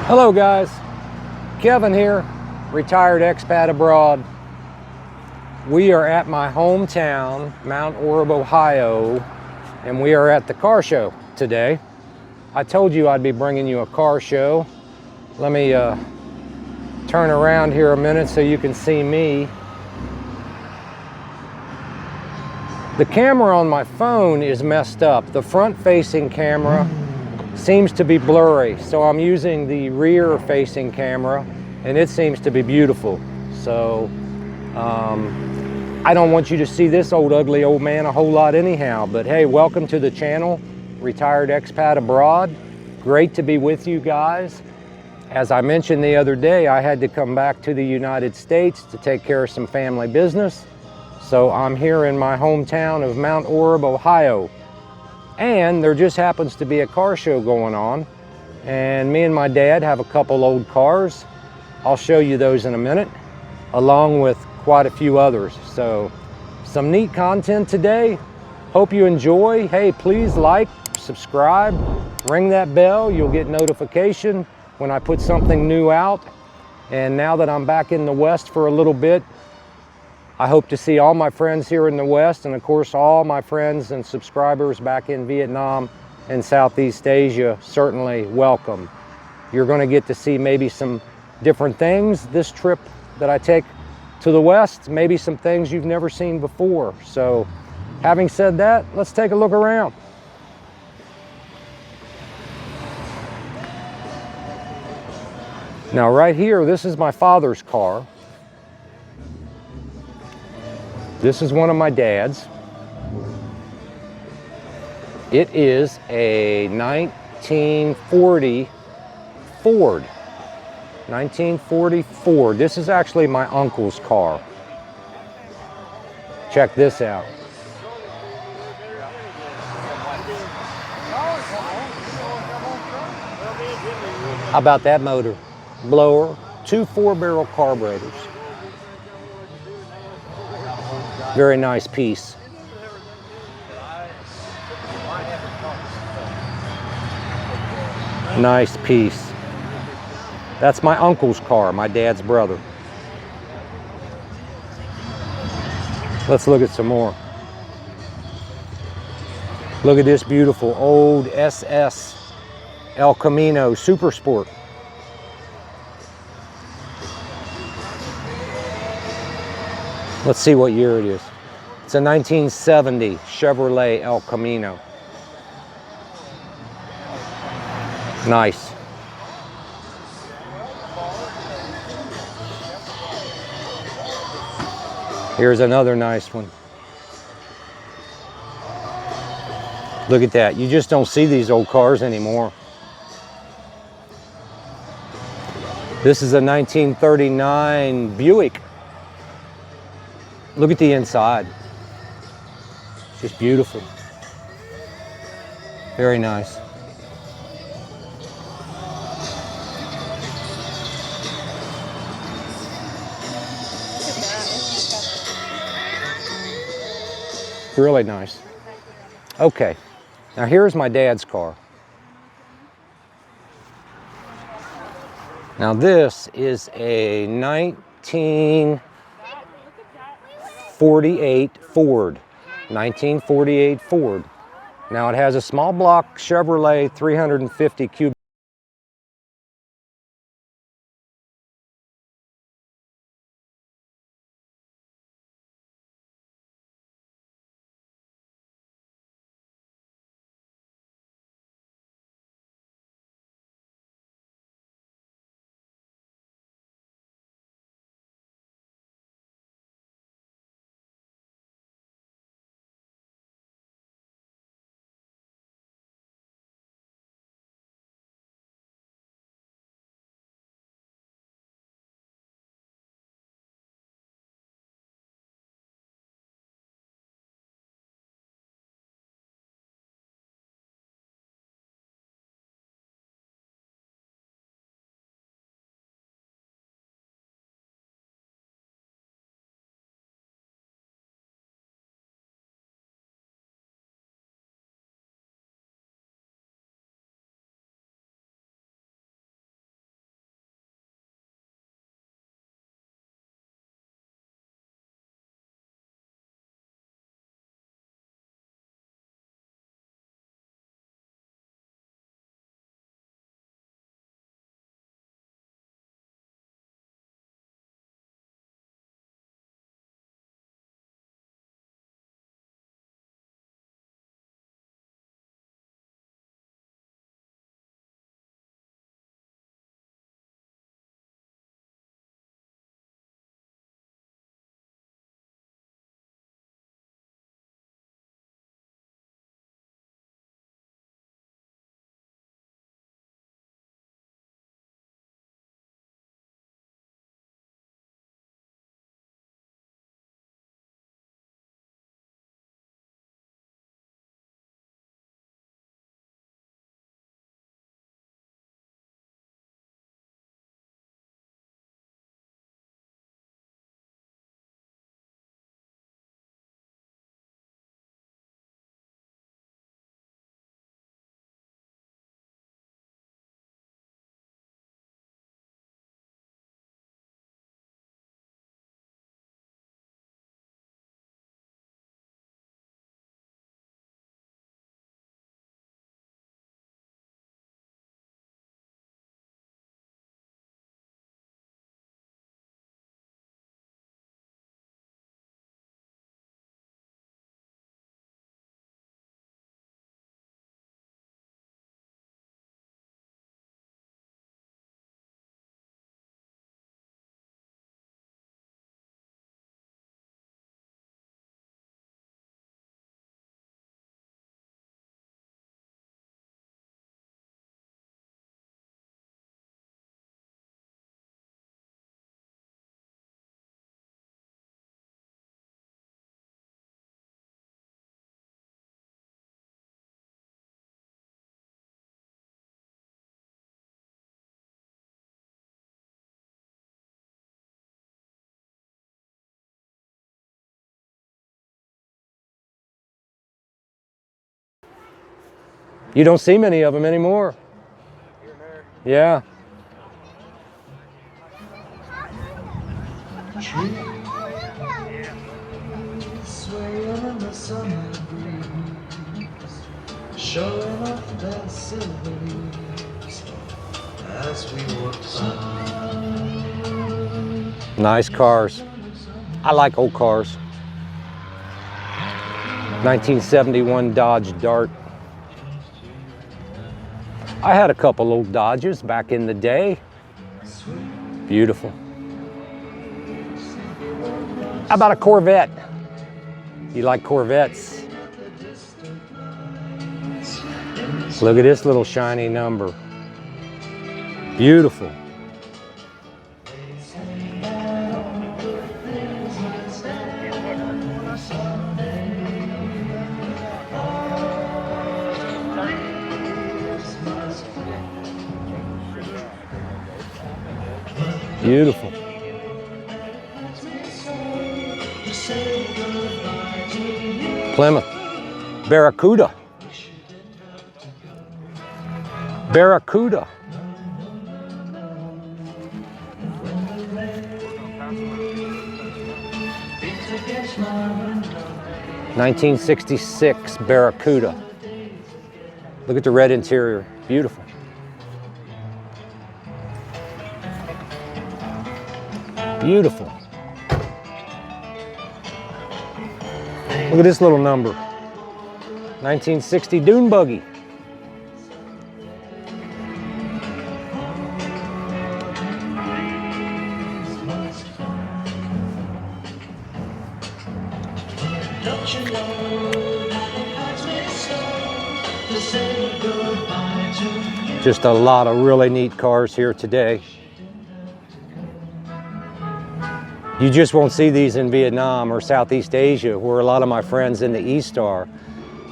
Hello guys, Kevin here, retired expat abroad. We are at my hometown, Mount Orab, Ohio, and we are at the car show today. I told you I'd be bringing you a car show. Let me turn around here a minute so you can see me. The camera on my phone is messed up. The front-facing camera seems to be blurry, so I'm using the rear-facing camera, and it seems to be beautiful. So I don't want you to see this ugly old man a whole lot anyhow, but hey, welcome to the channel, Retired Expat Abroad. Great to be with you guys. As I mentioned the other day, I had to come back to the United States to take care of some family business. So I'm here in my hometown of Mount Orab, Ohio. And there just happens to be a car show going on. And me and my dad have a couple old cars. I'll show you those in a minute, along with quite a few others. So some neat content today. Hope you enjoy. Hey, please like, subscribe, ring that bell. You'll get notification when I put something new out. And now that I'm back in the West for a little bit, I hope to see all my friends here in the West, and of course all my friends and subscribers back in Vietnam and Southeast Asia. Certainly welcome. You're going to get to see maybe some different things this trip that I take to the West, maybe some things you've never seen before. So having said that, let's take a look around. Now right here, this is my father's car. This is one of my dad's. It is a 1940 Ford. 1940 Ford. This is actually my uncle's car. Check this out. How about that motor? Blower, 2 4-barrel carburetors. Very nice piece. Nice piece. That's my uncle's car, my dad's brother. Let's look at some more. Look at this beautiful old SS El Camino Super Sport. Let's see what year it is. It's a 1970 Chevrolet El Camino. Nice. Here's another nice one. Look at that. You just don't see these old cars anymore. This is a 1939 Buick. Look at the inside. It's just beautiful. Very nice. Really nice. Okay, now here's my dad's car. Now this is a 1948 Ford. 1948 Ford. Now it has a small block Chevrolet 350 cubic You don't see many of them anymore. Yeah. Showing off their silver leaves as we walk by. Nice cars. I like old cars. 1971 Dodge Dart. I had a couple old Dodges back in the day. Beautiful. How about a Corvette? You like Corvettes? Look at this little shiny number. Beautiful. Beautiful. Plymouth. Barracuda. Barracuda. '66 Barracuda. Look at the red interior. Beautiful. Beautiful. Look at this little number. 1960 Dune Buggy. Just a lot of really neat cars here today. You just won't see these in Vietnam or Southeast Asia, where a lot of my friends in the East are.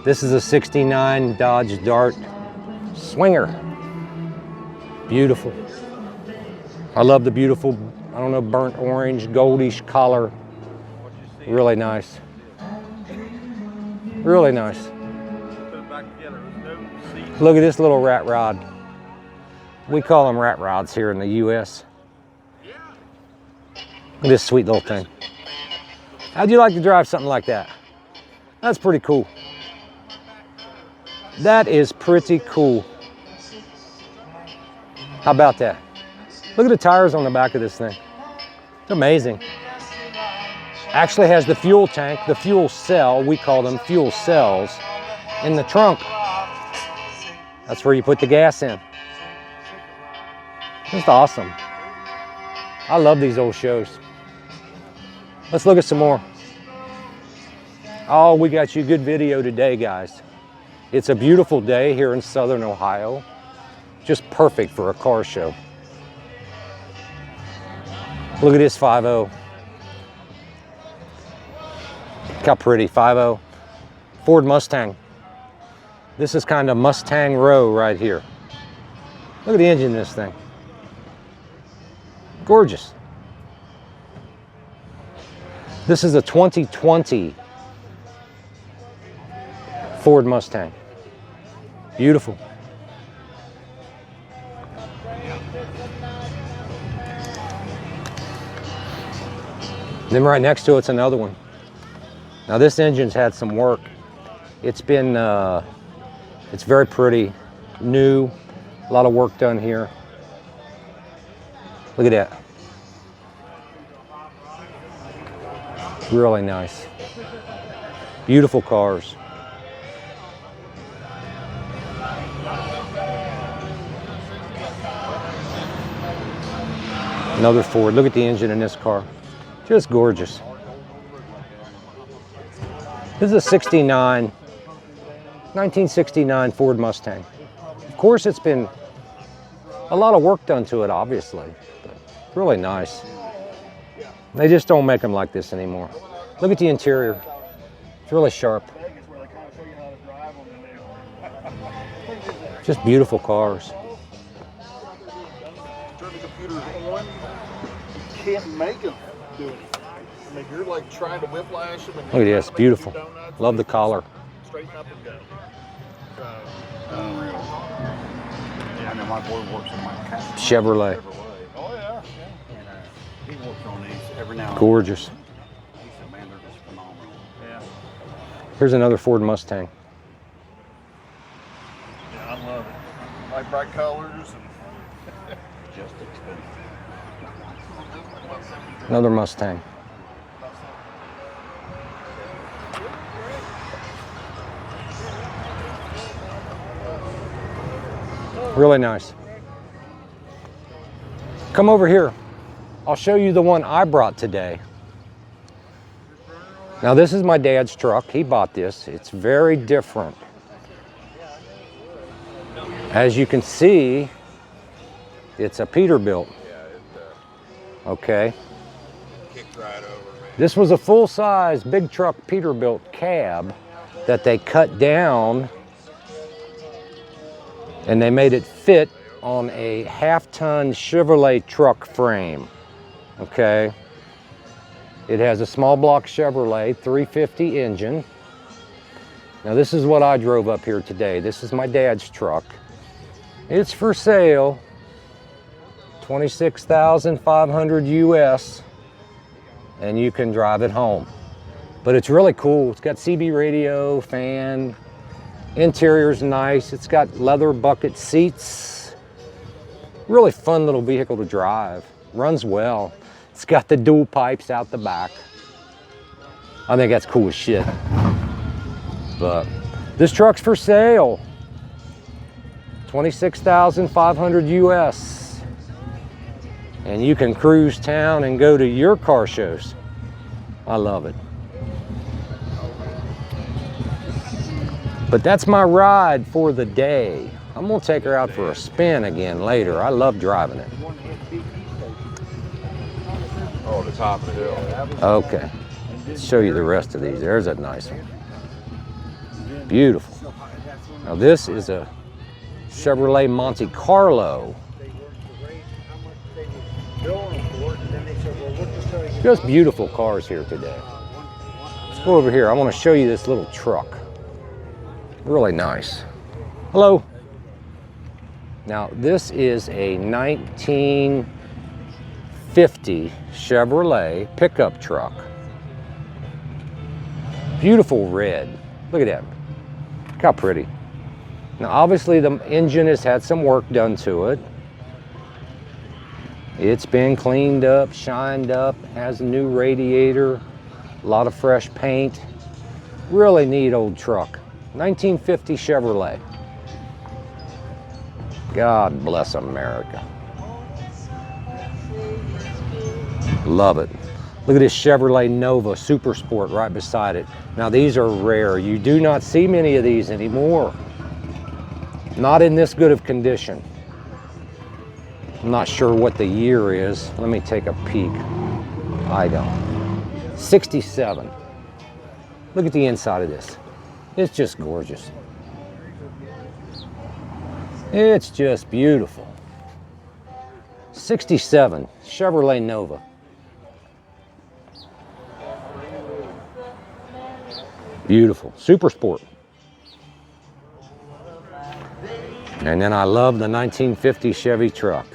This is a '69 Dodge Dart Swinger. Beautiful. I love the beautiful, I don't know, burnt orange, goldish color. Really nice. Really nice. Look at this little rat rod. We call them rat rods here in the US. Look at this sweet little thing. How'd you like to drive something like that? That's pretty cool. That is pretty cool. How about that? Look at the tires on the back of this thing. It's amazing. Actually has the fuel tank, the fuel cell, we call them fuel cells, in the trunk. That's where you put the gas in. Just awesome. I love these old shows. Let's look at some more. Oh, we got you a good video today, guys. It's a beautiful day here in Southern Ohio. Just perfect for a car show. Look at this 5.0. Look how pretty, 5.0. Ford Mustang. This is kind of Mustang Row right here. Look at the engine in this thing. Gorgeous. This is a 2020 Ford Mustang. Beautiful. Then right next to it's another one. Now this engine's had some work. It's been, it's very pretty, new, a lot of work done here. Look at that. Really nice. Beautiful cars. Another Ford. Look at the engine in this car. Just gorgeous. This is a 1969 Ford Mustang. Of course, it's been a lot of work done to it, obviously, but really nice. They just don't make them like this anymore. Look at the interior. It's really sharp. Just beautiful cars. Turn the computers on. Can't make them do anything. I mean, you're like trying to whiplash them. And Look at this, beautiful. Love the collar. Straighten up and go. I know my boy works on my cat. Chevrolet. Oh, yeah. And he works on these every now and then. Gorgeous. He said, man, they're just phenomenal. Yeah. Here's another Ford Mustang. Yeah, I love it. Like bright colors and Just expensive. Another Mustang. Really nice. Come over here. I'll show you the one I brought today. Now this is my dad's truck. He bought this. It's very different. As you can see, it's a Peterbilt. Okay. kicked right over, man. This was a full-size big truck Peterbilt cab that they cut down and they made it fit on a half-ton Chevrolet truck frame. Okay. It has a small block Chevrolet 350 engine. Now this is what I drove up here today. This is my dad's truck. It's for sale. $26,500 US, and you can drive it home. But it's really cool. It's got CB radio, fan, interior's nice. It's got leather bucket seats. Really fun little vehicle to drive. Runs well. It's got the dual pipes out the back. I think that's cool as shit. But this truck's for sale. $26,500 US. And you can cruise town and go to your car shows. I love it. But that's my ride for the day. I'm gonna take her out for a spin again later. I love driving it. Oh, the top of the hill. Okay, let's show you the rest of these. There's a nice one. Beautiful. Now this is a Chevrolet Monte Carlo. Just beautiful cars here today. Let's go over here. I want to show you this little truck. Really nice. Hello. Now this is a 1950 Chevrolet pickup truck. Beautiful red. Look at that. Look how pretty. Now obviously the engine has had some work done to it. It's been cleaned up, shined up, has a new radiator, a lot of fresh paint. Really neat old truck. 1950 Chevrolet. God bless America. Love it. Look at this Chevrolet Nova Super Sport right beside it. Now these are rare. You do not see many of these anymore. Not in this good of condition. I'm not sure what the year is. Let me take a peek. I don't. 67. Look at the inside of this. It's just gorgeous. It's just beautiful. 67 Chevrolet Nova. Beautiful. Super Sport. And then I love the 1950 Chevy truck.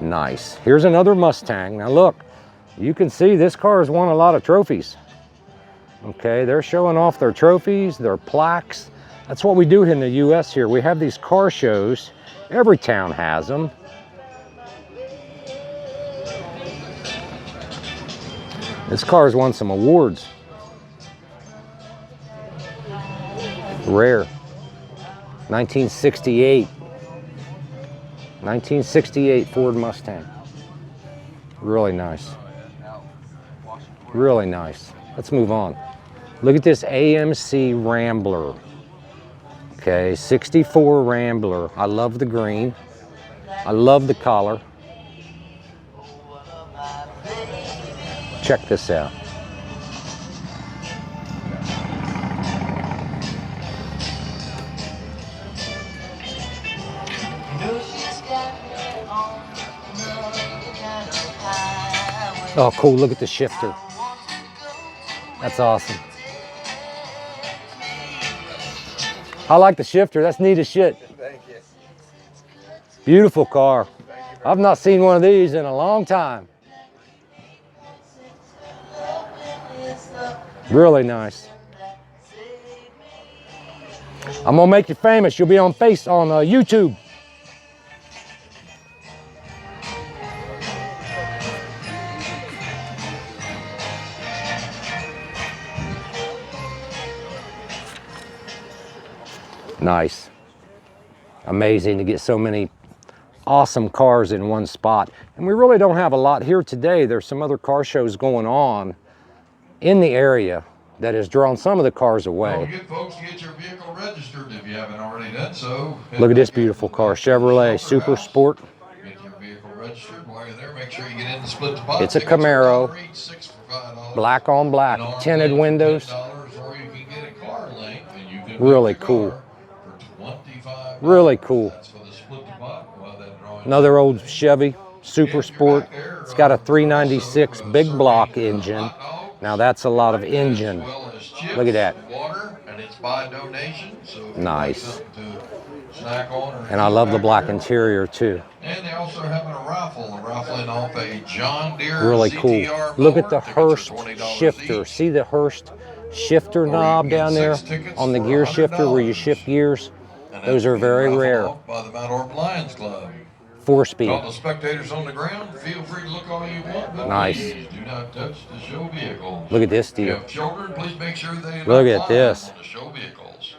Nice. Here's another Mustang. Now look, you can see this car has won a lot of trophies. Okay, they're showing off their trophies, their plaques. That's what we do in the US here. We have these car shows. Every town has them. This car has won some awards. Rare. 1968. 1968 Ford Mustang. Really nice. Really nice. Let's move on. Look at this AMC Rambler. Okay, 64 Rambler. I love the green. I love the collar. Check this out. Oh, cool. Look at the shifter. That's awesome. I like the shifter. That's neat as shit. Thank you. Beautiful car. I've not seen one of these in a long time. Really nice. I'm gonna make you famous. You'll be on YouTube. Nice. Amazing to get so many awesome cars in one spot. And we really don't have a lot here today. There's some other car shows going on in the area that has drawn some of the cars away. Don't forget, folks, to get your vehicle registered if you haven't already done so. Look at this beautiful car, Chevrolet Super Sport. Get your vehicle registered. While you're there, make sure you get in the split the box. It's a Camaro, black on black, tinted windows. Or you can get a car link and you can Really cool. For $25. Really cool. That's for the split the box. Well, that drawing. Another old Chevy Super Sport. It's got a 396 big block engine. Now that's a lot of engine. Look at that. Water, and it's by donation, so Nice. snack on or And I love the black interior too. And they also are having a raffle. Raffling off a John Deere Really cool. ZTR Look at the mower. Tickets Hurst are $20 shifter. each. See the Hurst shifter Or you knob can get down there 6 tickets on the for gear shifter where you $100. shift gears? And Those that's are being very raffled rare. off by the Mount Orb Lions Club. 4-speed. All the spectators on the ground, feel free to look all you want, but Nice. please do not touch the show vehicles. Look at this If you deal. have children, please make sure they do Look not at climb this. on the show vehicles.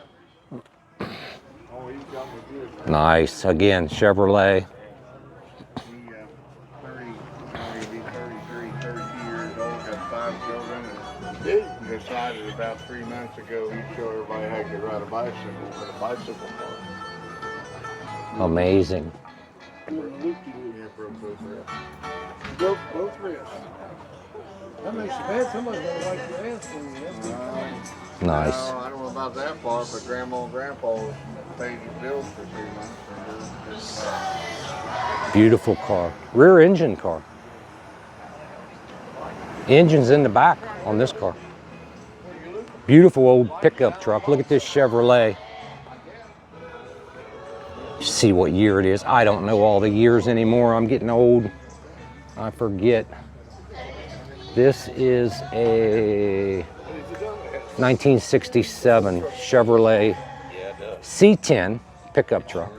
Nice. Again, Chevrolet. 33 years old, got 5 children, and decided about 3 months ago he'd show everybody how you could ride a bicycle with a bicycle park. Amazing. Yeah, broke both wrists. Broke both wrists. That makes you bad. Somebody's gonna wipe your ass for you. That's Nice. No, I don't know about that part, but Grandma and Grandpa paid the bills for 3 months. Beautiful car. Rear engine car. Engine's in the back on this car. Beautiful old pickup truck. Look at this Chevrolet. See what year it is. I don't know all the years anymore. I'm getting old. I forget. This is a 1967 Chevrolet C10 pickup truck.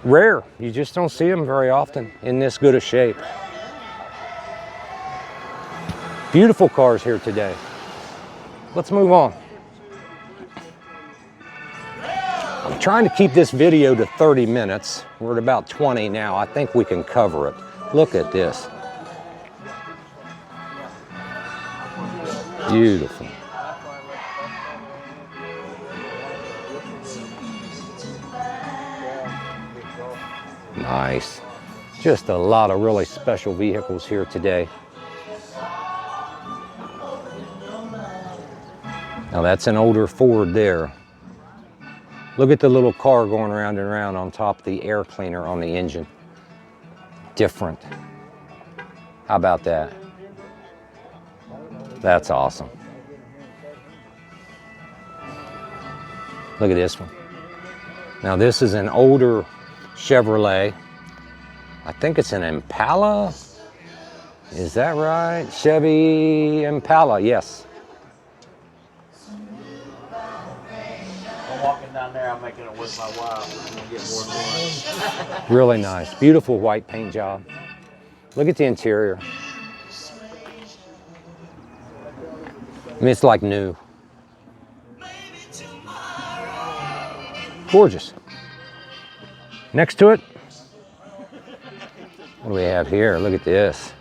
Rare. You just don't see them very often in this good a shape. Beautiful cars here today. Let's move on. I'm trying to keep this video to 30 minutes. We're at about 20 now. I think we can cover it. Look at this. Beautiful. Nice. Just a lot of really special vehicles here today. Now that's an older Ford there. Look at the little car going around and around on top of the air cleaner on the engine. Different. How about that? That's awesome. Look at this one. Now this is an older Chevrolet. I think it's an Impala. Is that right? Chevy Impala, yes. I'm walking down there, I'm making it with my wife. I'm gonna get more and more. Really nice. Beautiful white paint job. Look at the interior. I mean, it's like new. Gorgeous. Next to it, what do we have here? Look at this.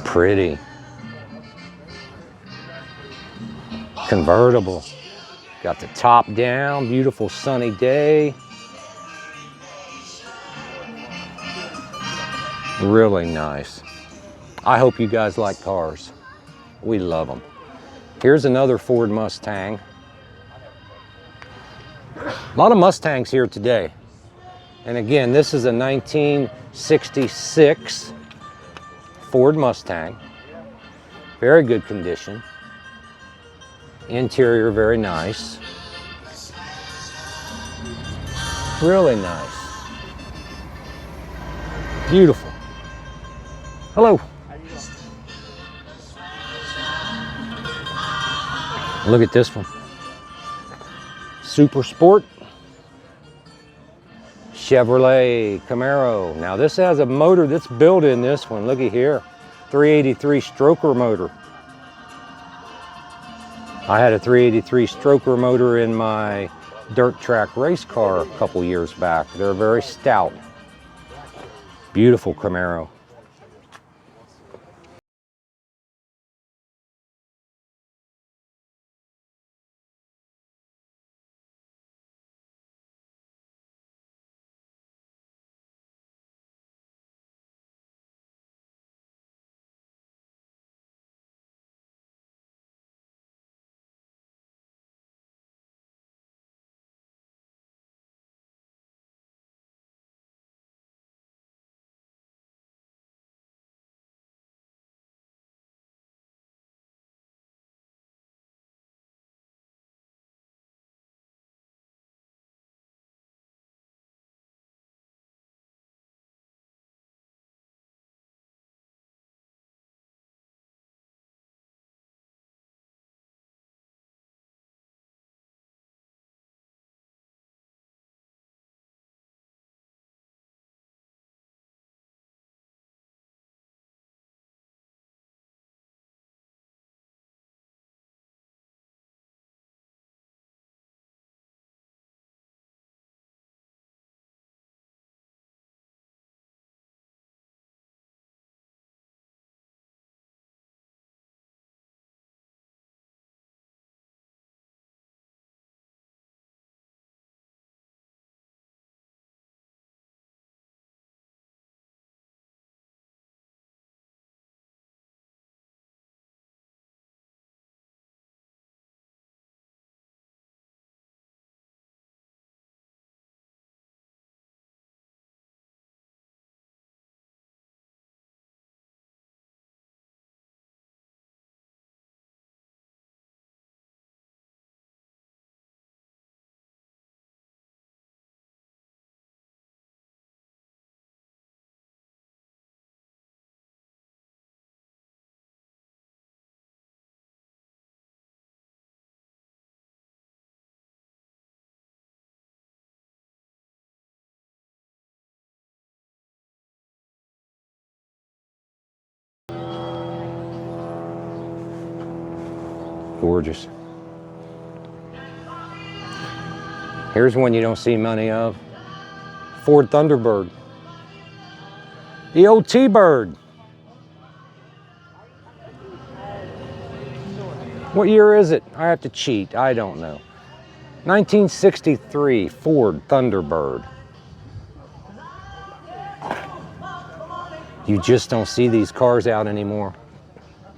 Pretty. Convertible. Got the top down, beautiful sunny day. Really nice. I hope you guys like cars. We love them. Here's another Ford Mustang. A lot of Mustangs here today. And again, this is a 1966 Ford Mustang. Very good condition. Interior very nice. Really nice. Beautiful. Hello. Look at this one. Super Sport. Chevrolet Camaro. Now this has a motor that's built in this one. Looky here. 383 stroker motor. I had a 383 stroker motor in my dirt track race car a couple years back. They're very stout. Beautiful Camaro. Gorgeous. Here's one you don't see many of. Ford Thunderbird. The old T-Bird. What year is it? I have to cheat. I don't know. 1963 Ford Thunderbird. You just don't see these cars out anymore.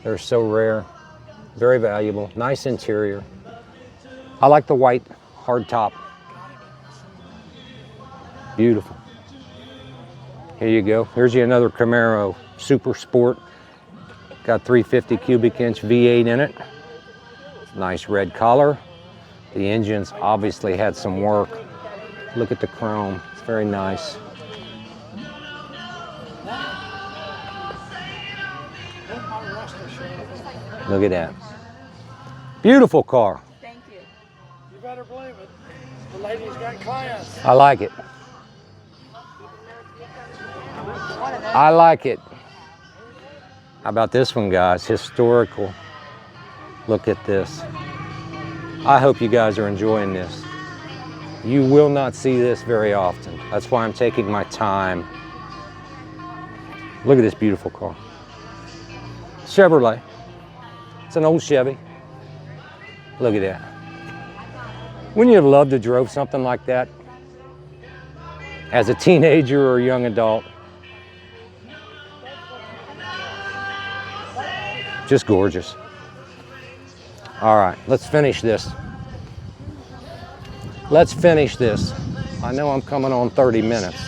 They're so rare. Very valuable. Nice interior. I like the white hard top. Beautiful. Here you go. Here's you another Camaro Super Sport. Got 350 cubic inch V8 in it. Nice red color. The engine's obviously had some work. Look at the chrome. It's very nice. Look at that. Beautiful car. Thank you. You better believe it. The lady's got clients. I like it. I like it. How about this one, guys? Historical. Look at this. I hope you guys are enjoying this. You will not see this very often. That's why I'm taking my time. Look at this beautiful car. Chevrolet. It's an old Chevy. Look at that. Wouldn't you have loved to drove something like that as a teenager or a young adult? Just gorgeous. All right, let's finish this. Let's finish this. I know I'm coming on 30 minutes.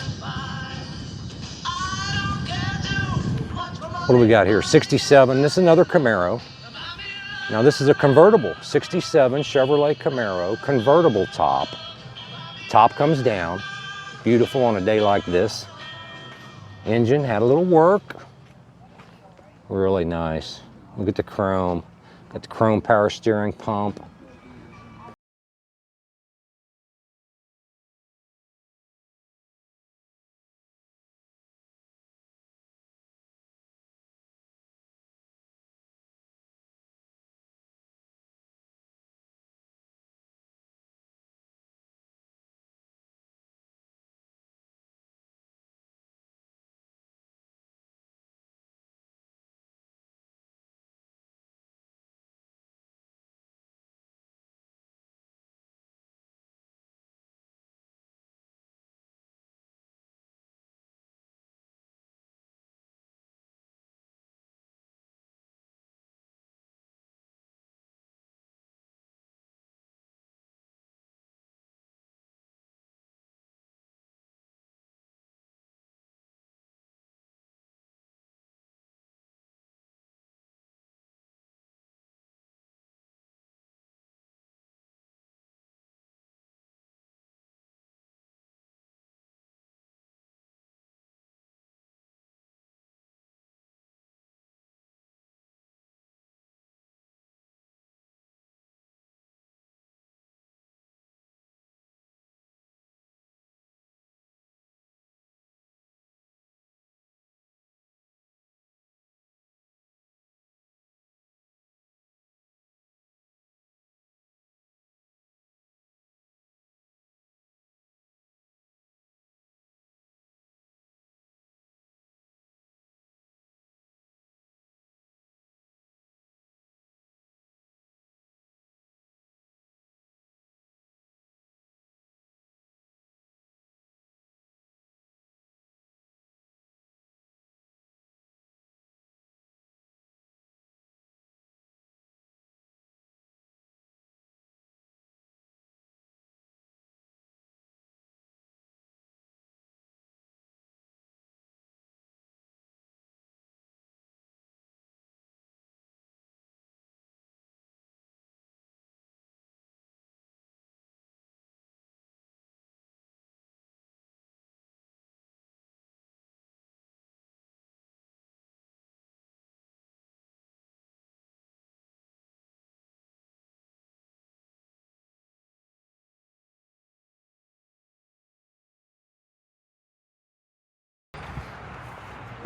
What do we got here? 67. This is another Camaro. Now this is a convertible, 67 Chevrolet Camaro, convertible top. Top comes down, beautiful on a day like this. Engine had a little work, really nice. Look at the chrome, got the chrome power steering pump.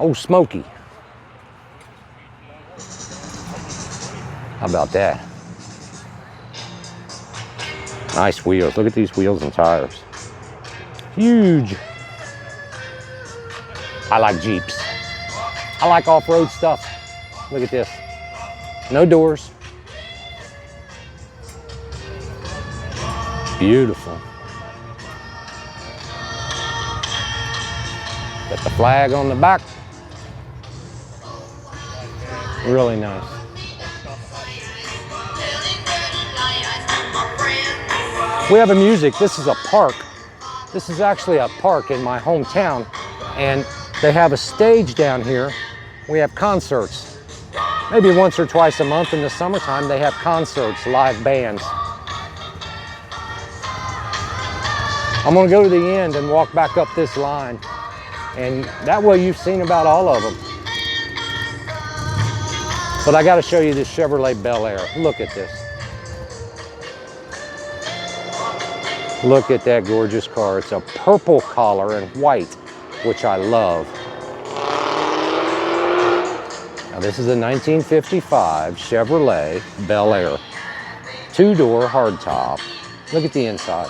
Oh, Smokey. How about that? Nice wheels. Look at these wheels and tires. Huge. I like Jeeps. I like off-road stuff. Look at this. No doors. Beautiful. Got the flag on the back. Really nice. We have a music. This is a park. This is actually a park in my hometown, and they have a stage down here. We have concerts. Maybe once or twice a month in the summertime, they have concerts, live bands. I'm gonna go to the end and walk back up this line, and that way you've seen about all of them. But I gotta show you this Chevrolet Bel Air. Look at this. Look at that gorgeous car. It's a purple color and white, which I love. Now this is a 1955 Chevrolet Bel Air. Two-door hardtop. Look at the inside.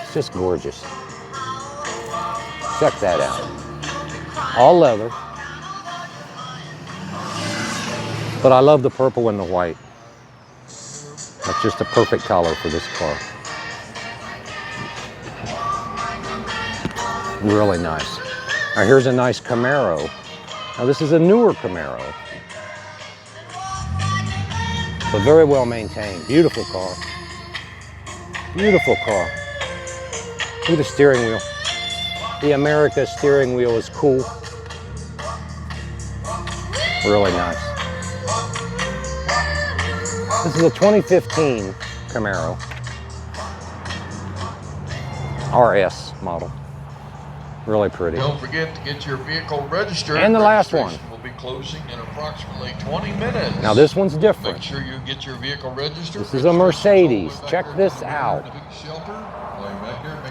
It's just gorgeous. Check that out. All leather. But I love the purple and the white. That's just a perfect color for this car. Really nice. Now here's a nice Camaro. Now this is a newer Camaro. But very well maintained. Beautiful car. Beautiful car. Look at the steering wheel. The America steering wheel is cool. Really nice. This is a 2015 Camaro RS model. Really pretty. Don't forget to get your vehicle registered. And the last one. Registration will be closing in approximately 20 minutes. Now this one's different. Make sure you get your vehicle registered. This is a Mercedes. Check this out.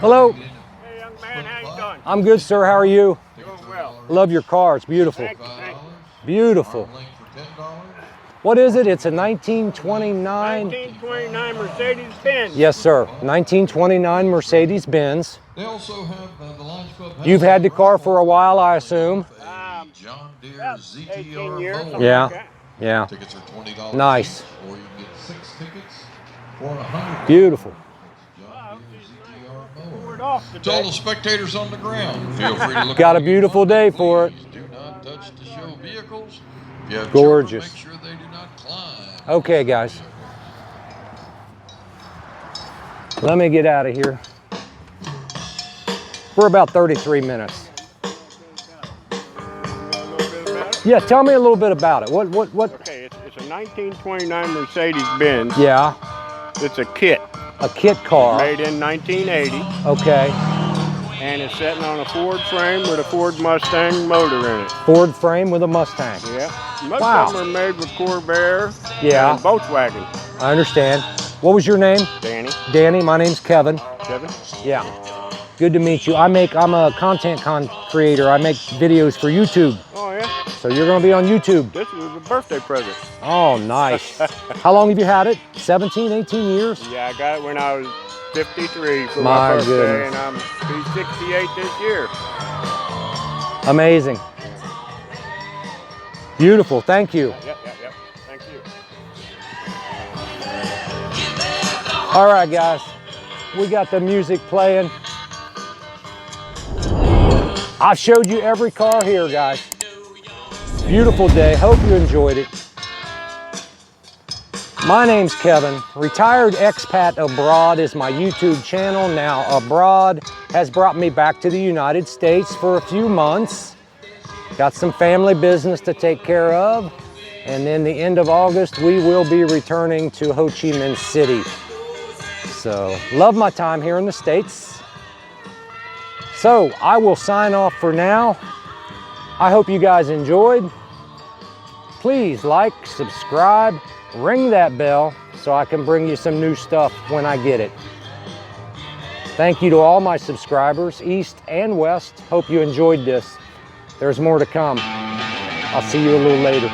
Hello. Hello. Hey, young man, how you doing? I'm good, sir. How are you? Doing well. Love your car. It's beautiful. Thank you. Beautiful. What is it? It's a 1929. 1929 Mercedes-Benz. Yes, sir. 1929 Mercedes-Benz. They also have the Lions Club. You've had the car for a while, I assume. John Deere About ZTR 18 years, mower. something Yeah. like that. Yeah. Tickets are $20. Nice. each, or you can get 6 tickets for $100. Beautiful. John Deere ZTR mower. Poured off To all today. the spectators on the ground, feel free to look. Got a at the beautiful day for it. Please do not touch the show vehicles. If you have Gorgeous. children, make sure they do not climb. Okay, guys. Let me get out of here. We're about 33 minutes. A little bit about it. Yeah, tell me a little bit about it. What? Okay, it's a 1929 Mercedes-Benz. Yeah, It's a kit a kit car. made in 1980, Okay. and it's sitting on a Ford frame with a Ford Mustang motor in it. Ford frame with a Mustang. Yeah. Most Wow. of them are made with Corvair Yeah. and Volkswagen. I understand. What was your name? Danny, Danny. My name's Kevin. Kevin. Yeah. Good to meet you. I'm a content creator. I make videos for YouTube. Oh yeah, So you're gonna be on YouTube. this was a birthday present. Oh, nice. How long have you had it? 17, 18 years? Yeah, I got it when I was 53 for My my birthday, goodness. and I'm be 68 this year. Amazing. Beautiful. Thank you. Yep. Thank you. All right, guys. We got the music playing. I've showed you every car here, guys. Beautiful day. Hope you enjoyed it. My name's Kevin. Retired Expat Abroad is my YouTube channel. Now, Abroad has brought me back to the United States for a few months. Got some family business to take care of. And then the end of August, we will be returning to Ho Chi Minh City. So, love my time here in the States. So, I will sign off for now. I hope you guys enjoyed. Please like, subscribe, ring that bell so I can bring you some new stuff when I get it. Thank you to all my subscribers, East and West. Hope you enjoyed this. There's more to come. I'll see you a little later.